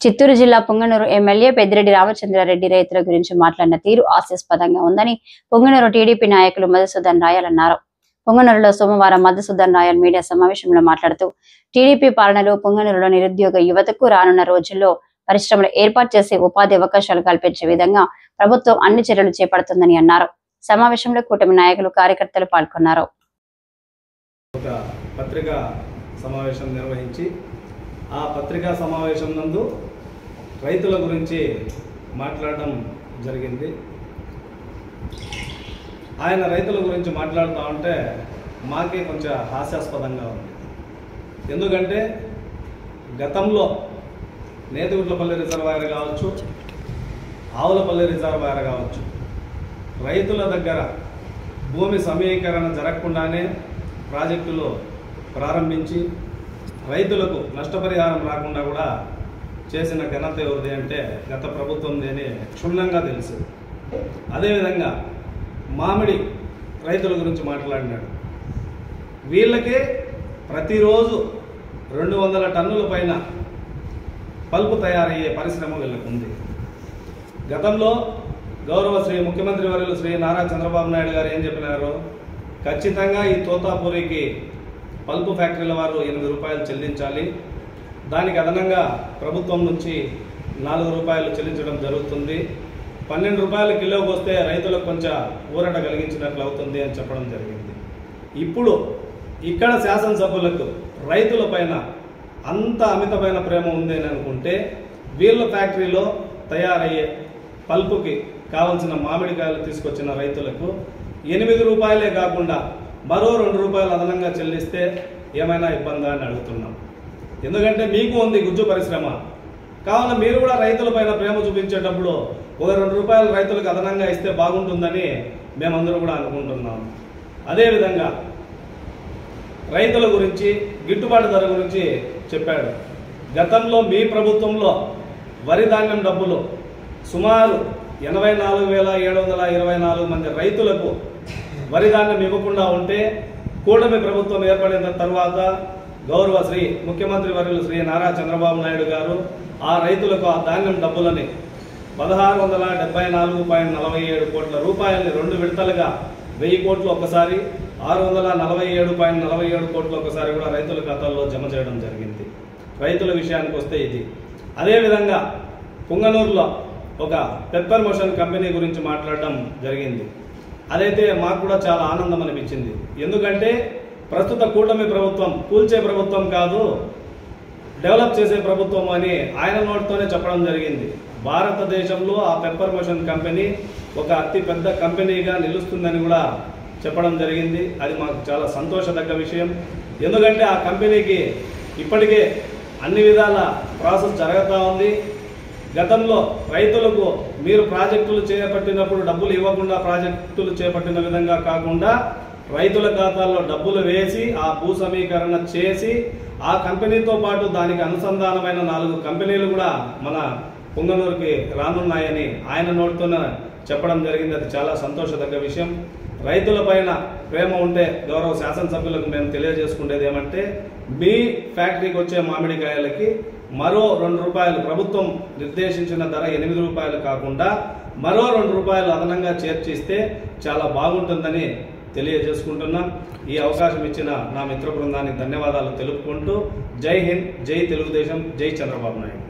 చిత్తూరు జిల్లా పొంగనూరు ఎమ్మెల్యే పెద్దిరెడ్డి రామచంద్రారెడ్డి రైతుల గురించి మాట్లాడిన తీరు హాస్యాస్పదంగా ఉందని పొంగనూరు టీడీపీ నాయకులు మధుసూదన్ రాయల్ అన్నారు. పొంగనూరులో సోమవారం మధుసూదన్ రాయల్ మీడియా సమావేశంలో మాట్లాడుతూ టీడీపీ పాలనలో పొంగనూరులో నిరుద్యోగ యువతకు రానున్న రోజుల్లో పరిశ్రమలు ఏర్పాటు చేసి ఉపాధి అవకాశాలు కల్పించే విధంగా ప్రభుత్వం అన్ని చర్యలు చేపడుతుందని అన్నారు. సమావేశంలో కూటమి నాయకులు కార్యకర్తలు పాల్గొన్నారు. పత్రికా సమావేశం నిర్వహించి ఆ పత్రికా సమావేశం నందు రైతుల గురించి మాట్లాడడం జరిగింది. ఆయన రైతుల గురించి మాట్లాడుతూ ఉంటే మాకే కొంచెం హాస్యాస్పదంగా ఉంది. ఎందుకంటే గతంలో నేతిగుట్లపల్లి రిజర్వాయర్ కావచ్చు, ఆవులపల్లి రిజర్వాయర్ కావచ్చు, రైతుల దగ్గర భూమి సమీకరణ జరగకుండానే ప్రాజెక్టులు ప్రారంభించి రైతులకు నష్టపరిహారం రాకుండా కూడా చేసిన ఘనత ఎవరిది అంటే గత ప్రభుత్వందేనే క్షుణ్ణంగా తెలుసు. అదేవిధంగా మామిడి రైతుల గురించి మాట్లాడినాడు. వీళ్ళకే ప్రతిరోజు 200 టన్నుల పైన పల్పు తయారయ్యే పరిశ్రమ వీళ్ళకు ఉంది. గతంలో గౌరవ శ్రీ ముఖ్యమంత్రి వర్యులు శ్రీ నారా చంద్రబాబు నాయుడు గారు ఏం చెప్పినారు, ఖచ్చితంగా ఈ తోతాపూరికి పల్పు ఫ్యాక్టరీల వారు 8 రూపాయలు చెల్లించాలి, దానికి అదనంగా ప్రభుత్వం నుంచి 4 రూపాయలు చెల్లించడం జరుగుతుంది, 12 రూపాయల కిలోకి వస్తే రైతులకు కొంచెం ఊరట కలిగించినట్లు అవుతుంది అని చెప్పడం జరిగింది. ఇప్పుడు ఇక్కడ శాసనసభ్యులకు రైతుల పైన అంత అమితమైన ప్రేమ ఉంది అని అనుకుంటే వీళ్ళ ఫ్యాక్టరీలో తయారయ్యే పల్పుకి కావలసిన మామిడికాయలు తీసుకొచ్చిన రైతులకు 8 రూపాయలే కాకుండా మరో 2 రూపాయలు అదనంగా చెల్లిస్తే ఏమైనా ఇబ్బందా అని అడుగుతున్నాం. ఎందుకంటే మీకు ఉంది గుజ్జు పరిశ్రమ, కావున మీరు కూడా రైతుల పైన ప్రేమ చూపించేటప్పుడు ఒక 2 రూపాయలు రైతులకు అదనంగా ఇస్తే బాగుంటుందని మేమందరూ కూడా అనుకుంటున్నాం. అదేవిధంగా రైతుల గురించి గిట్టుబాటు ధర గురించి చెప్పాడు. గతంలో మీ ప్రభుత్వంలో వరి ధాన్యం డబ్బులు సుమారు 84,724 మంది రైతులకు వరి ధాన్యం ఇవ్వకుండా ఉంటే కూటమి ప్రభుత్వం ఏర్పడిన తర్వాత గౌరవ శ్రీ ముఖ్యమంత్రి వర్యులు శ్రీ నారా చంద్రబాబు నాయుడు గారు ఆ రైతులకు ఆ ధాన్యం డబ్బులని 1674.47 కోట్ల రూపాయలని 2 విడతలుగా 1000 కోట్లు ఒకసారి, 647.47 కోట్లు ఒకసారి కూడా రైతుల ఖాతాల్లో జమ చేయడం జరిగింది. రైతుల విషయానికి వస్తే ఇది. అదేవిధంగా పొంగనూరులో ఒక పెప్పర్ మోషన్ కంపెనీ గురించి మాట్లాడడం జరిగింది. అదైతే మాకు కూడా చాలా ఆనందం అనిపించింది. ఎందుకంటే ప్రస్తుత కూటమి ప్రభుత్వం కూల్చే ప్రభుత్వం కాదు, డెవలప్ చేసే ప్రభుత్వం అని ఆయన నోటితోనే చెప్పడం జరిగింది. భారతదేశంలో ఆ పెప్పర్ మోషన్ కంపెనీ ఒక అతి పెద్ద కంపెనీగా నిలుస్తుందని కూడా చెప్పడం జరిగింది. అది మాకు చాలా సంతోషదగ్గ విషయం. ఎందుకంటే ఆ కంపెనీకి ఇప్పటికే అన్ని విధాల ప్రాసెస్ జరుగుతూ ఉంది. గతంలో రైతులకు మీరు ప్రాజెక్టులు చేపట్టినప్పుడు డబ్బులు ఇవ్వకుండా ప్రాజెక్టులు చేపట్టిన విధంగా కాకుండా రైతుల ఖాతాల్లో డబ్బులు వేసి ఆ భూ సమీకరణ చేసి ఆ కంపెనీతో పాటు దానికి అనుసంధానమైన 4 కంపెనీలు కూడా మన పొంగనూరుకి రానున్నాయని ఆయన నోటితోనే చెప్పడం జరిగింది. అది చాలా సంతోషదగ్గ విషయం. రైతుల పైన ప్రేమ ఉంటే గౌరవ శాసనసభ్యులకు మేము తెలియజేసుకునేది ఏమంటే, మీ ఫ్యాక్టరీకి వచ్చే మామిడికాయలకి మరో 2 రూపాయలు ప్రభుత్వం నిర్దేశించిన ధర 8 రూపాయలు కాకుండా మరో 2 రూపాయలు అదనంగా చేర్చిస్తే చాలా బాగుంటుందని తెలియజేసుకుంటున్నాం. ఈ అవకాశం ఇచ్చిన నా మిత్ర బృందానికి ధన్యవాదాలు తెలుపుకుంటూ జై హింద్, జై తెలుగుదేశం, జై చంద్రబాబు నాయుడు.